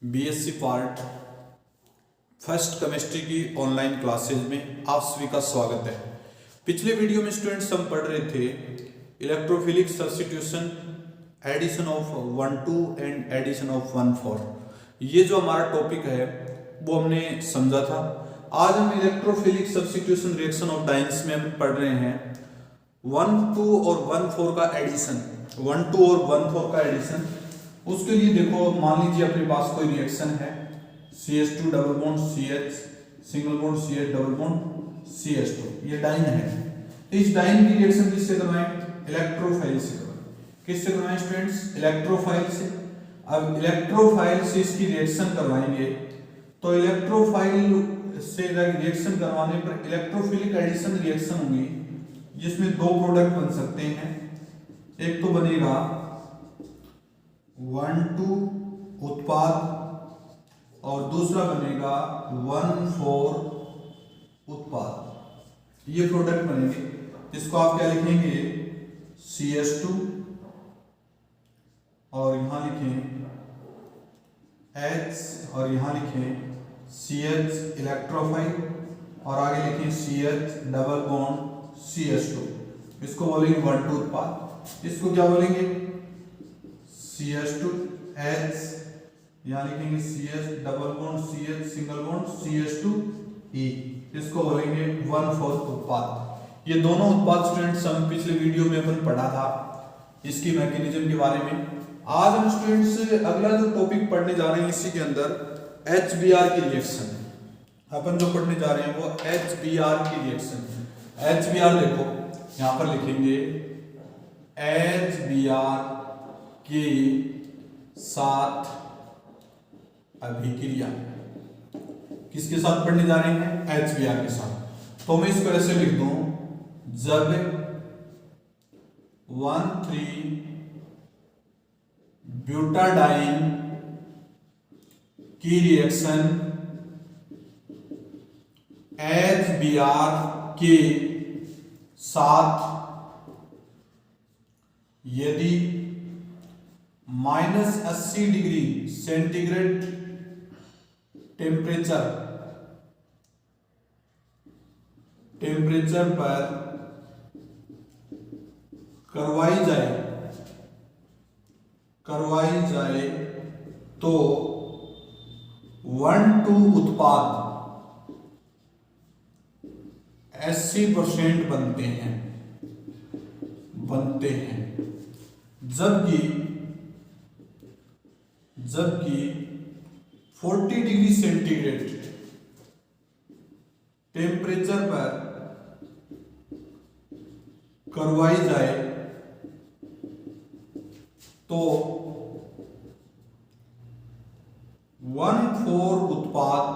BSc part first chemistry की online classes में आप सभी का स्वागत है। पिछले वीडियो में स्टूडेंट्स हम पढ़ रहे थे electrophilic substitution, addition of 1,2 and addition of 1,4। ये जो हमारा टॉपिक है वो हमने समझा था। आज हम electrophilic substitution reaction of dance में हम पढ़ रहे हैं 1,2 और 1,4 का एडिशन, 1,2 और 1,4 का एडिशन। उसके लिए देखो, मान लीजिए अपने पास कोई रिएक्शन है CH2 double bond CH, single bond CH double bond CH2, ये डाइन है। इस डाइन की रिएक्शन किससे करवाएं? इलेक्ट्रोफाइल से करवाएं। किससे करवाएं स्टूडेंट्स? इलेक्ट्रोफाइल से। अब इलेक्ट्रोफाइल से इसकी रिएक्शन करवाएंगे तो इलेक्ट्रोफाइल से रिएक्शन करवाने पर इलेक्ट्रोफिलिक एडिशन रिएक्शन होगी, जिसमें दो प्रोडक्ट बन सकते हैं। एक तो बनेगा 1,2 उत्पाद और दूसरा बनेगा 1,4 उत्पाद। ये प्रोडक्ट बनेंगे, जिसको आप क्या लिखेंगे? CH2 और यहां लिखें H और यहां लिखें CH इलेक्ट्रोफाइल और आगे लिखें CH डबल बॉन्ड CH2। इसको बोलेंगे 1,2 उत्पाद। इसको क्या बोलेंगे? CH2H, यहाँ लिखेंगे CH double bond CH single bond CH2E, इसको बोलेंगे 1,4 उत्पाद। ये दोनों उत्पाद स्टूडेंट्स हम पिछले वीडियो में अपन पढ़ा था इसकी मैकेनिज्म के बारे में। आज हम स्टूडेंट्स अगला जो टॉपिक पढ़ने जा रहे हैं इसी के अंदर HBr की रिएक्शन। अपन जो पढ़ने जा रहे हैं वो HBr की रिएक्शन। HBr देखो, यहाँ पर लिखेंगे HBr के साथ अभिक्रिया। किसके साथ पढ़ने जा रहे हैं? HBr के साथ। तो मैं इसको ऐसे लिख दूं, जब 1,3 ब्यूटाडाइन की रिएक्शन HBr के साथ यदि -80 डिग्री सेंटीग्रेड टेम्परेचर पर करवाई जाए तो 1,2 उत्पाद 80% बनते हैं। जबकि 40 डिग्री सेंटीग्रेड टेम्परेचर पर करवाई जाए तो 1,4 उत्पाद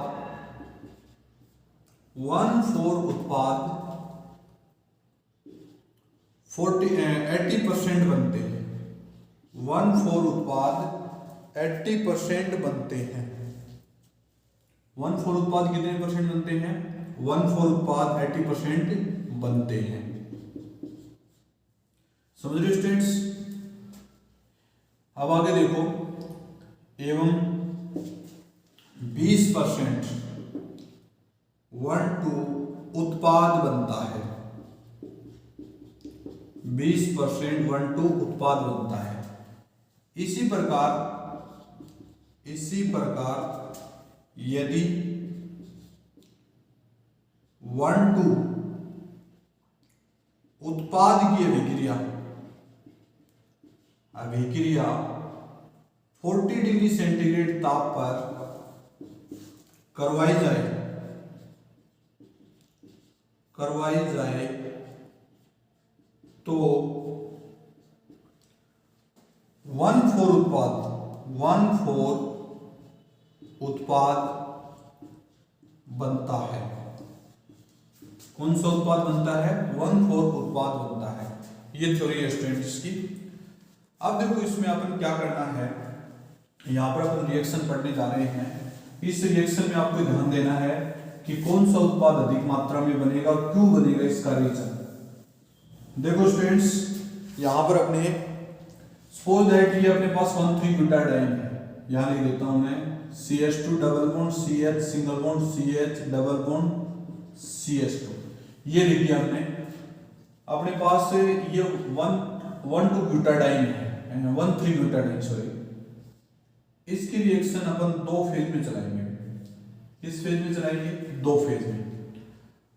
80% बनते हैं। 1,4 उत्पाद 80% बनते हैं। 1,4 उत्पाद कितने परसेंट बनते हैं? 1,4 उत्पाद 80% बनते हैं। समझ रहे स्टूडेंट्स? अब आगे देखो, एवं 20% 1,2 उत्पाद बनता है। 20% 1,2 उत्पाद बनता है। इसी प्रकार यदि 1,2 उत्पाद की अभिक्रिया 40 डिग्री सेंटीग्रेड ताप पर करवाई जाए तो 1,4 उत्पाद बनता है। कौन सा उत्पाद बनता है? 1,4 उत्पाद बनता है। ये थ्योरी है स्टूडेंट्स की। अब देखो, इसमें अपन क्या करना है, यहाँ पर अपन रिएक्शन पढ़ने जा रहे हैं। इस रिएक्शन में आपको ध्यान देना है कि कौन सा उत्पाद अधिक मात्रा में बनेगा और क्यों बनेगा, इसका रीजन। देखो स्टूडेंट्स, यहाँ पर अपने सपोज दैट ये अपने पास 1,3 ब्यूटाडाइन है। यहाँ लिख देता हूं मैं CH2 double bond CH single bond CH double bond CH2, ये लिख दिया हमने। अपने पास ये 1,2 ब्यूटाडाइन है, 1,3 ब्यूटाडाइन सॉरी। इसकी रिएक्शन अपन 2 फेज में चलाएंगे। किस फेज में चलाएंगे? 2 फेज में।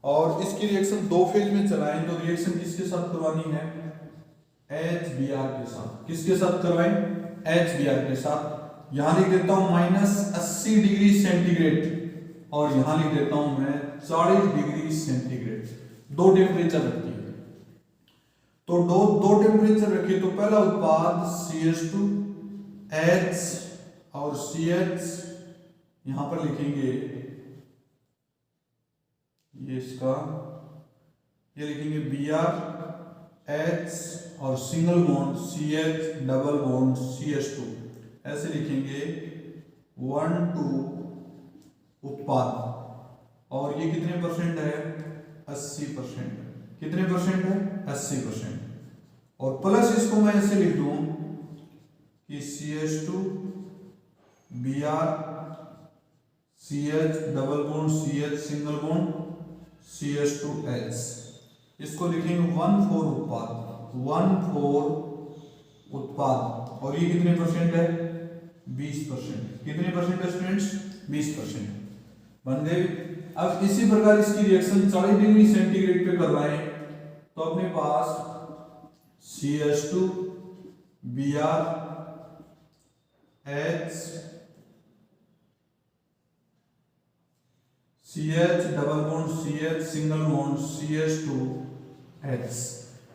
और इसकी रिएक्शन 2 फेज में चलाएं तो रिएक्शन किसके साथ करवानी है? HBr के साथ। किसके साथ करवाएं? HBr के साथ। यहां लिख देता हूं -80 डिग्री सेंटीग्रेड और यहां लिख देता हूं मैं 40 डिग्री सेंटीग्रेड। 2 टेम्परेचर रखिए। तो दो टेम्परेचर रखिए। तो पहला उत्पाद CH2 H और CH यहां पर लिखेंगे, ये इसका, ये लिखेंगे Br H और single bond CH double bond CH2, ऐसे लिखेंगे 1,2 उत्पाद। और ये कितने परसेंट है? 80%। कितने परसेंट है? 80%। और प्लस इसको मैं ऐसे लिख दूं कि CH2 Br CH double bond CH single bond CH2H, इसको लिखेंगे 1,4 उत्पाद। 1,4 उत्पाद। और ये कितने परसेंट है? 20%। कितने परसेंट है स्टूडेंट्स? 20% बन गए। अब इसी प्रकार इसकी रिएक्शन 40 डिग्री सेंटीग्रेड पे करवाएं तो अपने पास CH2 Br H CH double bond CH single bond CH2H,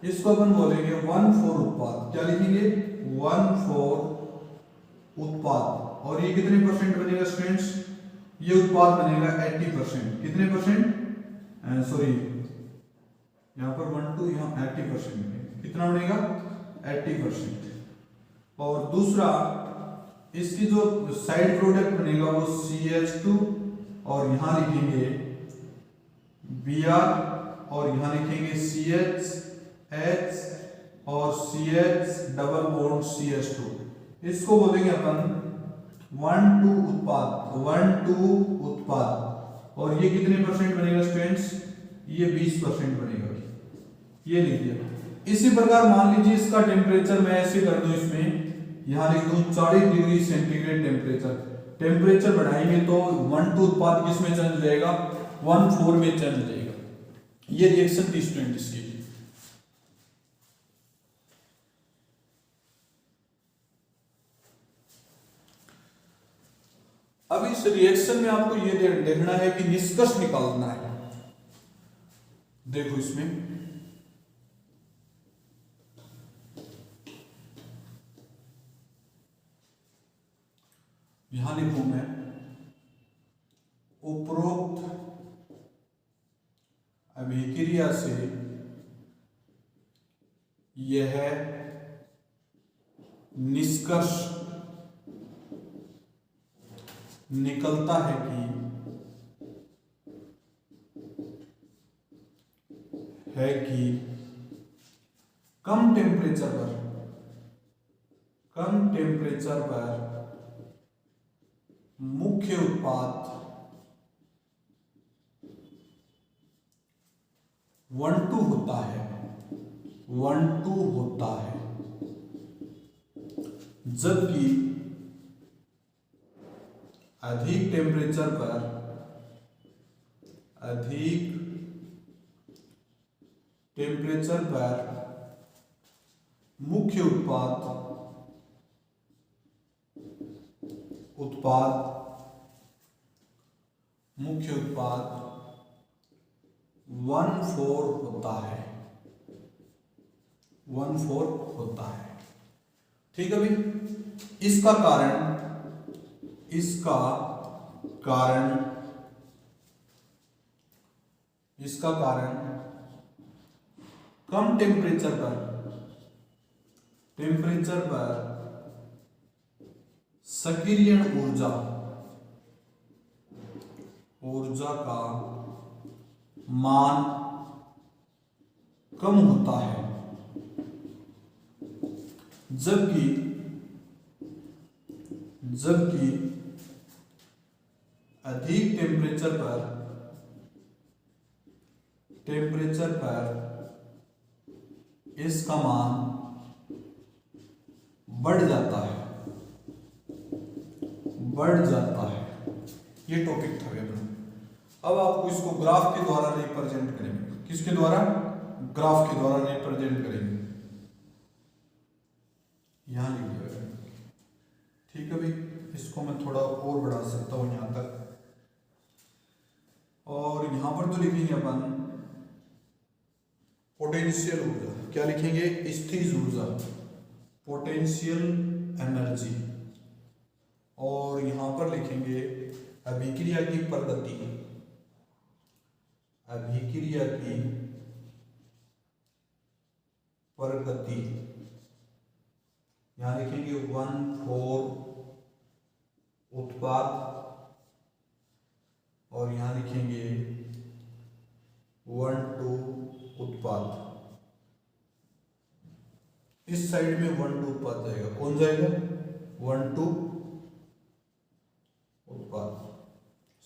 इसको अपन बोलेंगे 1,4 उत्पाद। क्या लिखेंगे? 1,4 उत्पाद। और ये कितने परसेंट बनेगा स्टूडेंट्स? ये उत्पाद बनेगा 80%। कितने परसेंट? सॉरी, यहां पर 1,2, यहां 80%। कितना बनेगा? 80%। और दूसरा, इसकी जो साइड प्रोडक्ट बनेगा वो CH2 और यहां लिखेंगे Br और यहां लिखेंगे CH H और CH डबल बॉन्ड CH2, इसको बोलेंगे अपन 1,2 उत्पाद। 1,2 उत्पाद। और ये कितने परसेंट बनेगा स्टूडेंट्स? ये 20% बनेगा। ये लिख दिया। इसी प्रकार मान लीजिए इसका टेम्परेचर मैं ऐसे कर दूं, इसमें यहां लिख दूं 40 डिग्री सेंटीग्रेड टेम्परेचर। टेम्परेचर बढ़ाएंगे तो 1,2 उत्पाद किस में चेंज हो जाएगा? 1,4 में चेंज हो जाएगा। ये रिएक्शन थी स्टूडेंट इसकी। अब इस रिएक्शन में आपको ये देखना है कि निष्कर्ष निकालना है। देखो इसमें यहां लिखूं मैं उपरोक्त अभिक्रिया से यह निष्कर्ष निकलता है कि कम टेम्परेचर पर मुख्य उत्पाद 1,2 होता है। 1,2 होता है, जबकि अधिक टेम्परेचर पर मुख्य उत्पाद 1,4 होता है। 1,4 होता है। ठीक है भाई। इसका कारण कम टेम्परेचर पर सक्रियण ऊर्जा का मान कम होता है, जबकि जबकि अधिक टेम्परेचर पर इसका मान बढ़ जाता है। ये टॉपिक था अपना। अब आपको इसको ग्राफ के द्वारा रिप्रेजेंट करेंगे। किसके द्वारा? ग्राफ के द्वारा रिप्रेजेंट करेंगे। यहां लिख दिया, ठीक है भाई। इसको मैं थोड़ा और बढ़ा सकता हूं यहां तक, और यहां पर तो लिखेंगे अपन पोटेंशियल ऊर्जा। क्या लिखेंगे? स्थिर ऊर्जा, पोटेंशियल एनर्जी। और यहां पर लिखेंगे अभिक्रिया की प्रगति, यहां लिखेंगे 1,4 उत्पाद, और यहां लिखेंगे 1,2 उत्पाद। इस साइड में 1,2 उत्पाद जाएगा। कौन जाएगा? 1,2 उत्पाद।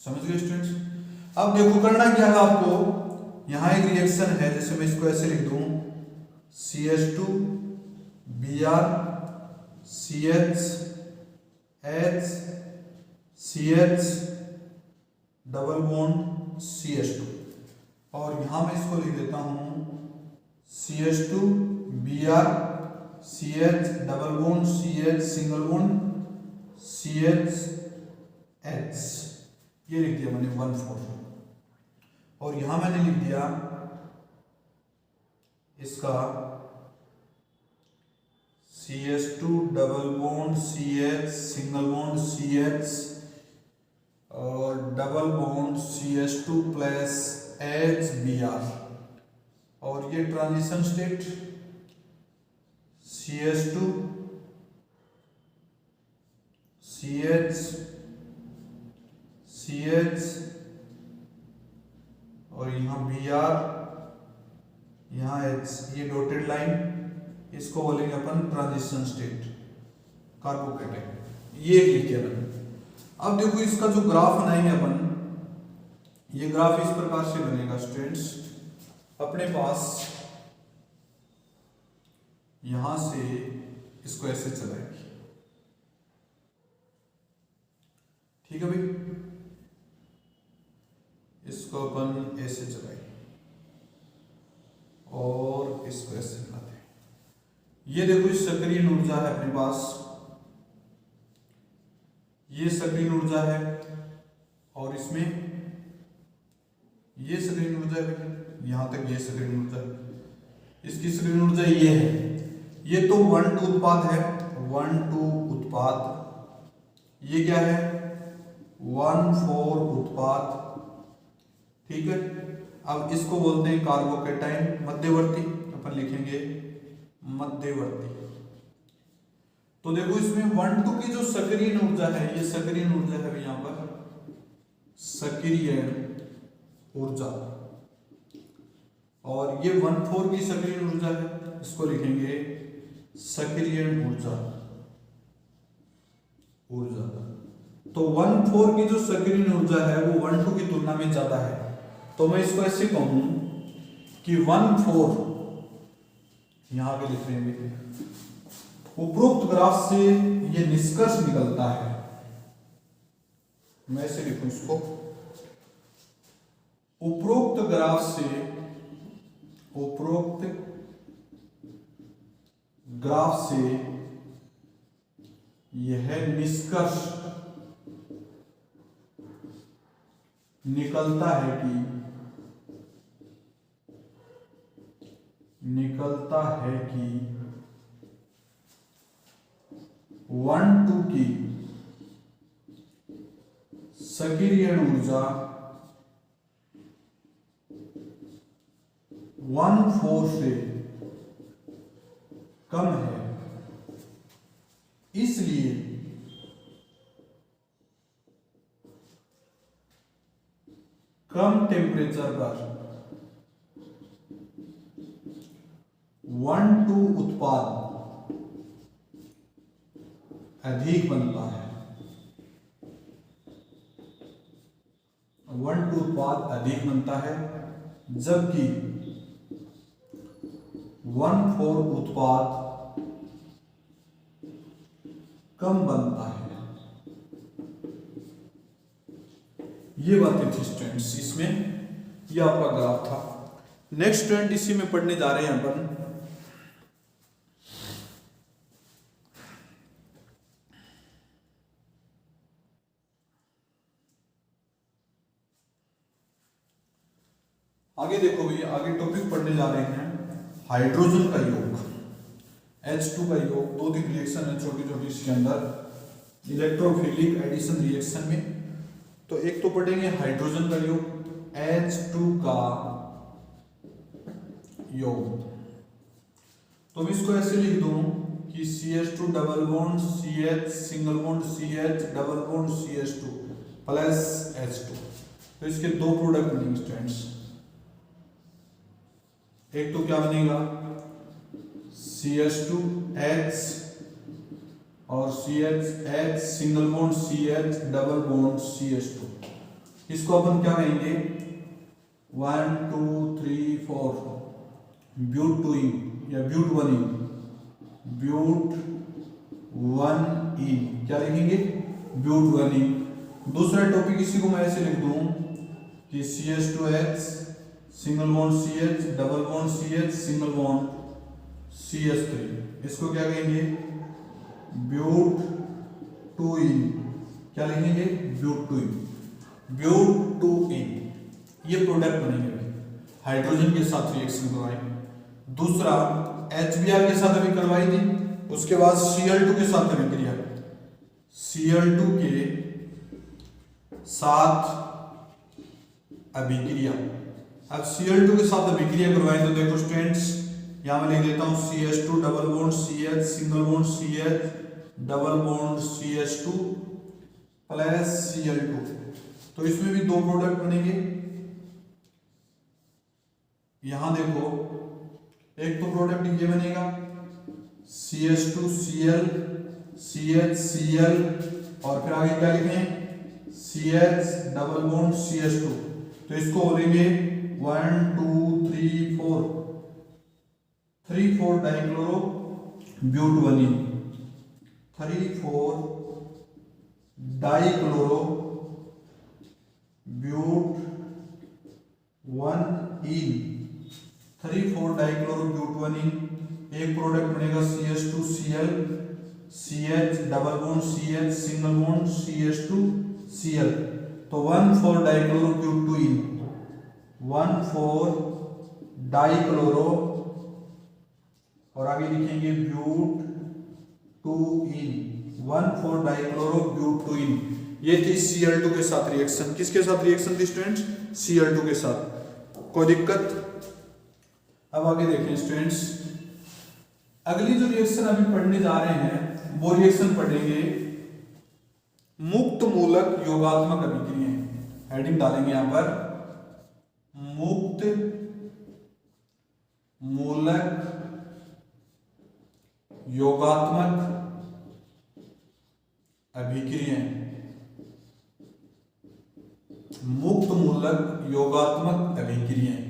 समझ गए स्टूडेंट्स? अब देखो करना क्या है आपको। यहां एक रिएक्शन है, जैसे मैं इसको ऐसे लिख दूं, CH2 Br CH H CH double bond CH2, और यहां मैं इसको लिख देता हूं CH2 Br CH double bond CH single bond CH H। ये लिख दिया मैंने 1,4, और यहां मैंने लिख दिया इसका CH2 double bond CH single bond CH और double bond CH2 plus HBr, और ये transition state CH2 CH CH और यहाँ Br, यहाँ H, ये डॉटेड लाइन, इसको बोलेंगे अपन ट्रांजिशन स्टेट, कार्बोकेटाइन। ये लिख दिया मैंने। अब देखो इसका जो ग्राफ बनाएंगे अपन, ये ग्राफ इस प्रकार से बनेगा स्टूडेंट्स। अपने पास यहां से इसको ऐसे चलाएंगे, ठीक है भाई। इसको अपन ऐसे चलाएंगे और इसको ऐसे चलाते हैं। ये देखो इस सक्रिय ऊर्जा है अपने पास, ये सक्रिय ऊर्जा है, और इसमें ये सक्रिय ऊर्जा है, यहां तक ये सक्रिय ऊर्जा, इसकी सक्रिय ऊर्जा ये है। ये तो 1,2 उत्पाद है, 1,2 उत्पाद। ये क्या है? 1,4 उत्पाद, ठीक है। अब इसको बोलते हैं कार्बोकेटाइन, मध्यवर्ती। अपन लिखेंगे मध्यवर्ती। तो देखो इसमें 1,2 की जो सक्रिय ऊर्जा है, ये सक्रिय ऊर्जा है यहां पर, सक्रिय ऊर्जा, और ये 1,4 की सक्रिय ऊर्जा है, इसको लिखेंगे सक्रिय ऊर्जा। तो 1,4 की जो सक्रिय ऊर्जा है वो 1,2 की तुलना में ज्यादा है। तो मैं इसको ऐसे कहूं कि 1,4, यहां पे लिख रहे हैं, उपरोक्त ग्राफ से ये निष्कर्ष निकलता है। मैं ऐसे लिखूं इसको, उपरोक्त ग्राफ से यह निष्कर्ष निकलता है कि 1,2 की सक्रिय ऊर्जा 1,4 से कम है, इसलिए कम टेम्परेचर पर 1,2 उत्पाद अधिक बनता है। 1:2 उत्पाद अधिक बनता है, जबकि 1/4 उत्पाद कम बनता है। ये बातें थी स्टूडेंट्स इसमें, ये आपका ग्राफ था। नेक्स्ट स्टूडेंट इसी में पढ़ने जा रहे हैं अपन आगे। देखो भैया आगे टॉपिक पढ़ने जा रहे हैं हाइड्रोजन का योग, H2 का योग। 2-3 रिएक्शन है छोटी छोटी इसके अंदर इलेक्ट्रोफिलिक एडिशन रिएक्शन में। तो एक तो पढ़ेंगे हाइड्रोजन का योग, H2 का योग। तो मैं इसको ऐसे लिख दूं कि CH2 double bond CH single bond CH double bond CH2 plus H2। तो इसके दो प्रोडक्ट बनेंगे स्टूडेंट्स। एक तो क्या बनेगा CH2H और CH single bond CH double bond CH2। इसको अपन क्या कहेंगे 1 2 3 4 ब्यूट-टू-इन या ब्यूट-1-इन, ब्यूट-1-इन क्या लिखेंगे ब्यूट-1-इन। दूसरा टॉपिक इसी को मैं ऐसे लिख दूं कि CH2H single bond CH double bond CH single bond CH3। इसको क्या कहेंगे ब्यूट-टू-इन, क्या लिखेंगे ब्यूट-टू-इन, ब्यूट-टू-इन। ये प्रोडक्ट बनेंगे हाइड्रोजन के साथ रिएक्शन करवाएंगे। दूसरा HBr के साथ अभी करवाई थी, उसके बाद Cl2 के साथ अभिक्रिया, Cl2 के साथ अभिक्रिया। अब Cl2 के साथ अभिक्रिया करवाएं तो देखो स्टूडेंट्स यहां मैं लिख देता हूं CH2 double bond CH single bond CH double bond CH2 plus Cl2। तो इसमें भी दो प्रोडक्ट बनेंगे। यहां देखो एक तो प्रोडक्ट ये बनेगा CH2Cl CHCl और फिर आगे क्या लिखें CH डबल बॉन्ड CH2। तो इसको बोलेंगे 1 2 3 4 3 4 डाइक्लोरो ब्यूट-1-इन, 3 4 डाइक्लोरो ब्यूट-1-इन, 3 4 डाइक्लोरो ब्यूट-1-इन। एक प्रोडक्ट बनेगा CH2Cl CH double bond CH single bond CH2Cl। तो 1 4 डाइक्लोरो ब्यूट-2-इन, 1 4 डाइक्लोरो और आगे लिखेंगे ब्यूट-2-इन, 1 4 डाइक्लोरो ब्यूट-2-इन। ये थी Cl2 के साथ रिएक्शन। किसके साथ रिएक्शन थी स्टूडेंट्स Cl2 के साथ। कोई दिक्कत? अब आगे देखें स्टूडेंट्स, अगली जो रिएक्शन अभी पढ़ने जा रहे हैं वो रिएक्शन पढ़ेंगे मुक्त मूलक योगात्मक अभिक्रियाएं। हेडिंग डालेंगे यहां पर मुक्त मूलक योगात्मक अभिक्रियाएं। मुक्त मूलक योगात्मक अभिक्रियाएं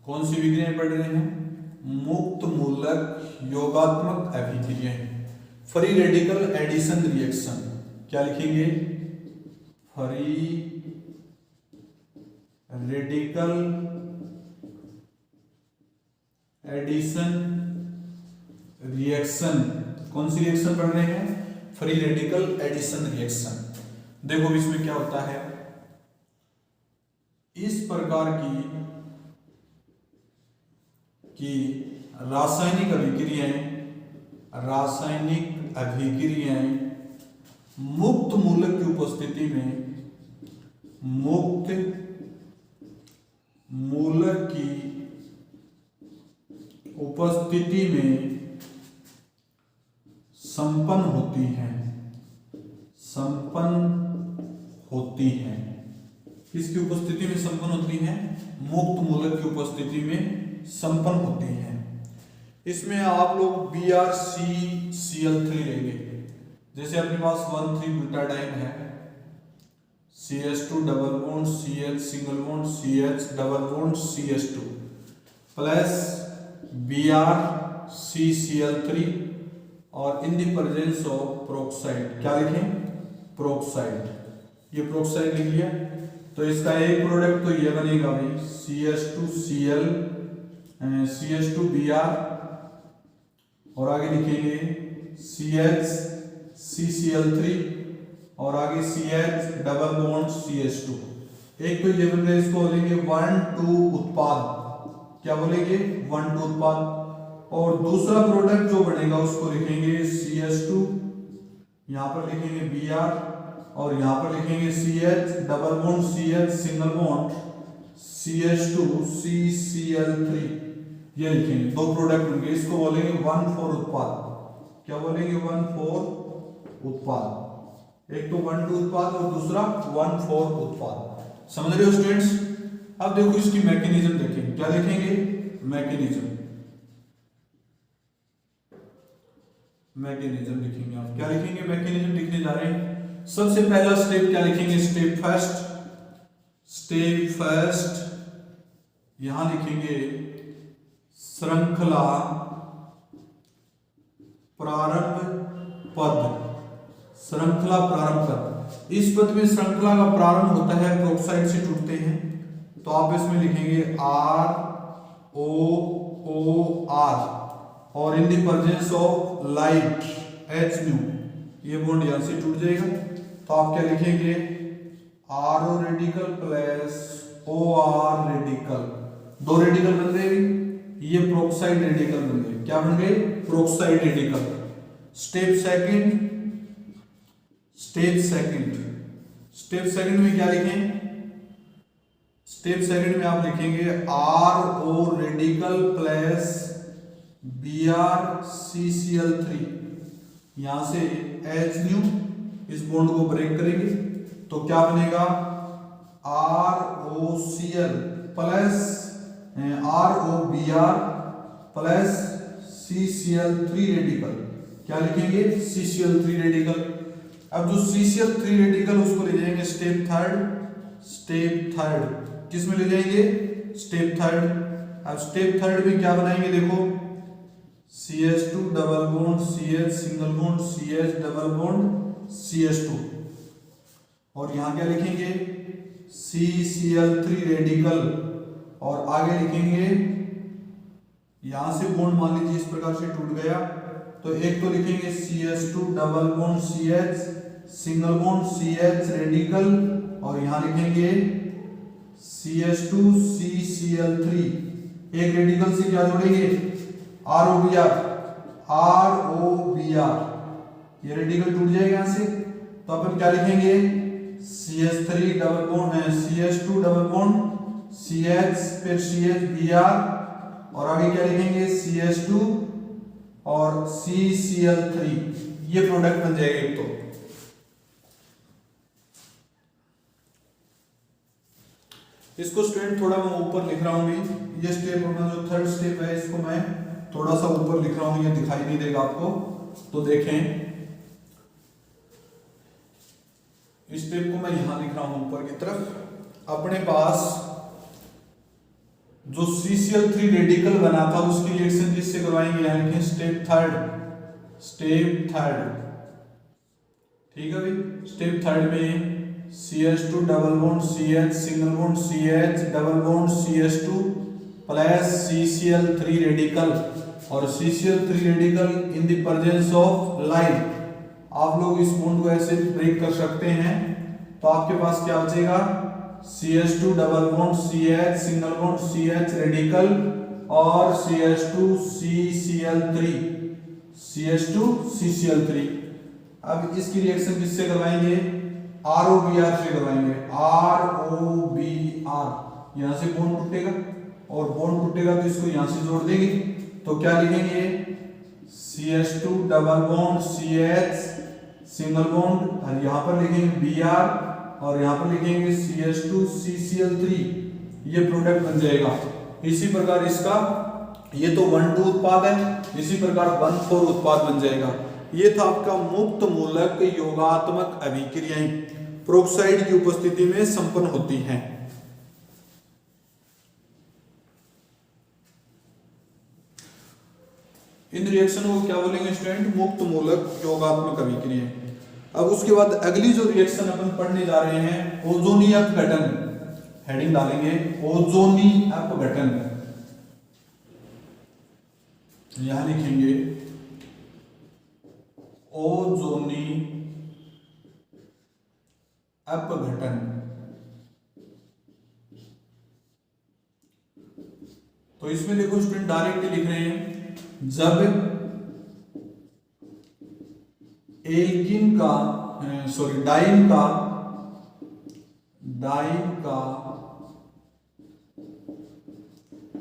कौन सी अभिक्रियाएं पढ़ रहे हैं? मुक्त मूलक योगात्मक अभिक्रियाएं। फ्री रेडिकल एडिशन रिएक्शन क्या लिखेंगे? Free radical addition reaction. कौन सी रिएक्शन पढ़ रहे हैं? Free radical addition reaction. देखो इसमें क्या होता है, इस प्रकार की रासायनिक अभिक्रियाएं मुक्त मूलक की उपस्थिति में, मुक्त मूलक की उपस्थिति में संपन्न होती हैं। किसकी उपस्थिति में संपन्न होती हैं? मुक्त मूलक की उपस्थिति में संपन्न होती हैं। इसमें आप लोग BrCCl3 लेंगे। जैसे अपने पास 1,3-ब्यूटाडाइन है, CH2 double bond CH single bond CH double bond CH2 plus Br CCl3 और in the presence of peroxide, क्या लिखें, प्रोक्साइड, ये प्रोक्साइड लिख लिया। तो इसका एक प्रोडक्ट तो ये बनेगा भाई CH2Cl CH2Br और आगे लिखेंगे CH CCl3 और आगे CH डबल बॉन्ड CH2। एक तो ये बन गया, इसको बोलेंगे 1,2 उत्पाद, क्या बोलेंगे 1,2 उत्पाद। और दूसरा प्रोडक्ट जो बनेगा उसको लिखेंगे CH2, यहां पर लिखेंगे Br और यहां पर लिखेंगे CH double bond CH single bond CH2 CCl3, ये लिखेंगे, दो प्रोडक्ट होंगे, इसको बोलेंगे 1,4 उत्पाद, क्या बोलेंगे 1,4 उत्पाद। एक तो 1,2 उत्पाद और दूसरा 1,4 उत्पाद। समझ रहे हो स्टूडेंट्स? अब देखो इसकी मैकेनिज्म देखेंगे, क्या लिखेंगे, मैकेनिज्म, मैकेनिज्म लिखेंगे। आप क्या लिखेंगे, मैकेनिज्म लिखने जा रहे हैं। सबसे पहला स्टेप क्या लिखेंगे, स्टेप फर्स्ट, स्टेप फर्स्ट यहां लिखेंगे श्रृंखला प्रारंभ पद, श्रृंखला प्रारंभ पद। इस पद में श्रृंखला का प्रारंभ होता है प्रोक्साइड से टूटते हैं, तो आप इसमें लिखेंगे ROOR और in the presence of light H, ये बॉन्ड यहां से टूट जाएगा, तो आप क्या लिखेंगे RO radical plus OR radical, दो रेडिकल बन गए, ये प्रोक्साइड रेडिकल बन गए, क्या बन गए, peroxide radical. Step second, step second, step second में क्या लिखें, स्टेप सेकंड में आप लिखेंगे RO radical plus Br CCl3, यहां से H न्यू, इस बॉन्ड को ब्रेक करेंगे तो क्या बनेगा ROCl plus ROBr plus CCl3 radical, क्या लिखेंगे CCl3 रेडिकल। अब जो CCl3 रेडिकल उसको ले जाएंगे स्टेप थर्ड, स्टेप थर्ड किस में ले जाएंगे, स्टेप थर्ड। अब स्टेप थर्ड में क्या बनाएंगे, देखो CH2 double bond CH single bond CH double bond CH2 और यहां क्या लिखेंगे CCl3 रेडिकल और आगे लिखेंगे, यहां से बॉन्ड मान लीजिए इस प्रकार से टूट गया, तो एक तो लिखेंगे CH2 double bond CH single bond CH radical और यहां लिखेंगे CH2 CCl3, एक रेडिकल से क्या जोड़ेंगे ROBr, ये रेडिकल टूट जाएगा यहां से, तो अपन क्या लिखेंगे CH3 double bond CH2 double bond CH फिर CHBr और आगे क्या लिखेंगे CH2 और CCl3, ये प्रोडक्ट बन जाएगा एक। तो इसको स्टूडेंट थोड़ा मैं ऊपर लिख रहा हूं, ये स्टेप अपना जो थर्ड स्टेप है इसको मैं थोड़ा सा ऊपर लिख रहा हूं, ये दिखाई नहीं देगा आपको, तो देखें इस स्टेप को मैं यहां लिख रहा हूं ऊपर की तरफ। अपने पास जो CCl3 रेडिकल बना था उसकी रिएक्शन जिससे करवाएंगे, यहां लिखें स्टेप थर्ड, स्टेप थर्ड, ठीक है भाई। स्टेप थर्ड में CH2 double bond CH single bond CH double bond CH2 plus CCl3 radical और CCl3 radical in the presence of light. आप लोग इस बॉन्ड को ऐसे ब्रेक कर सकते हैं, तो आपके पास क्या बचेगा CH2 double bond CH single bond CH radical और CH2 CCl3, CH2 CCl3। अब इसकी रिएक्शन किससे करवाएंगे, ROBr से करवाएंगे, ROBr, यहां से बॉन्ड टूटेगा और बॉन्ड टूटेगा तो इसको यहां से जोड़ देंगे, तो क्या लिखेंगे CH2 double bond CH single bond और यहां पर लिखेंगे Br और यहां पर लिखेंगे CH2 CCl3, ये प्रोडक्ट बन जाएगा। इसी प्रकार इसका, ये तो 1,2 उत्पाद है, इसी प्रकार 1,4 उत्पाद बन जाएगा। ये था आपका मुक्त मूलक योगात्मक अभिक्रियाएं। प्रोक्साइड की उपस्थिति में संपन्न होती हैं। इन रिएक्शन को क्या बोलेंगे स्टूडेंट? मुक्त मूलक योगात्मक अभिक्रिया। अब उसके बाद अगली जो रिएक्शन अपन पढ़ने जा रहे हैं, ओजोनी अपघटन। हेडिंग डालेंगे ओजोनी अपघटन, यहां लिखेंगे ओजोनी अपघटन। तो इसमें देखो स्टूडेंट डायरेक्टली लिख रहे हैं, जब एल्किन का डाइन का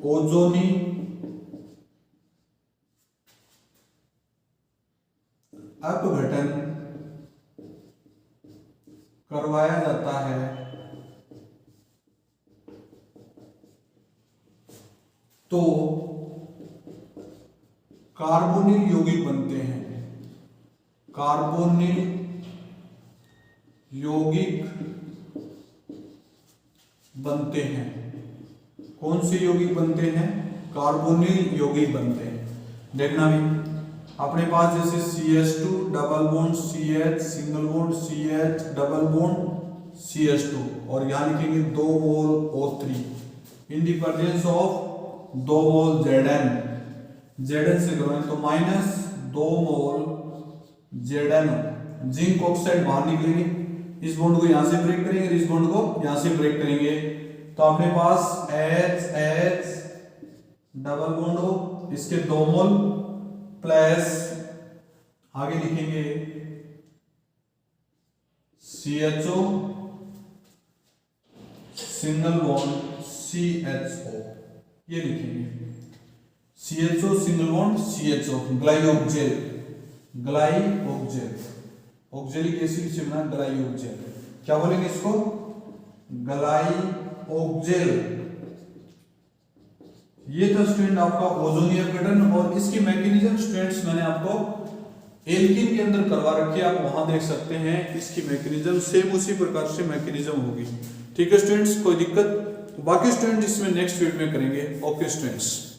ओजोनी अपघटन करवाया जाता है तो कार्बोनिल यौगिक बनते हैं। कार्बोनिल यौगिक बनते हैं। कौन से यौगिक बनते हैं? कार्बोनिल यौगिक बनते हैं। देखना भी, अपने पास जैसे CH2 double bond CH single bond CH double bond CH2 और यहां लिखेंगे 2 मोल O3 in the presence of 2 mole Zn से करें तो -2 मोल Zn। जिंक ऑक्साइड बाहर निकलेंगे, इस बॉन्ड को यहां से ब्रेक करेंगे, इस बॉन्ड को यहां से ब्रेक करेंगे, तो अपने पास H डबल बॉन्ड हो, इसके 2 मोल प्लस आगे लिखेंगे CHO सिंगल बॉन्ड CHO, ये लिखेंगे CHO single bond CHO, oxalic acid से बना ग्लाइओक्जेल। क्या बोलेंगे इसको? ग्लाइओक्जेल। ये था स्टूडेंट आपका ओजोनी अपघटन और इसकी मैकेनिज्म स्टूडेंट्स मैंने आपको एल्किन के अंदर करवा रखी है, आप वहां देख सकते हैं। इसकी मैकेनिज्म सेम उसी प्रकार से मैकेनिज्म होगी। ठीक है स्टूडेंट्स, कोई दिक्कत? बाकी स्टूडेंट इसमें नेक्स्ट वीडियो में करेंगे। Okay students.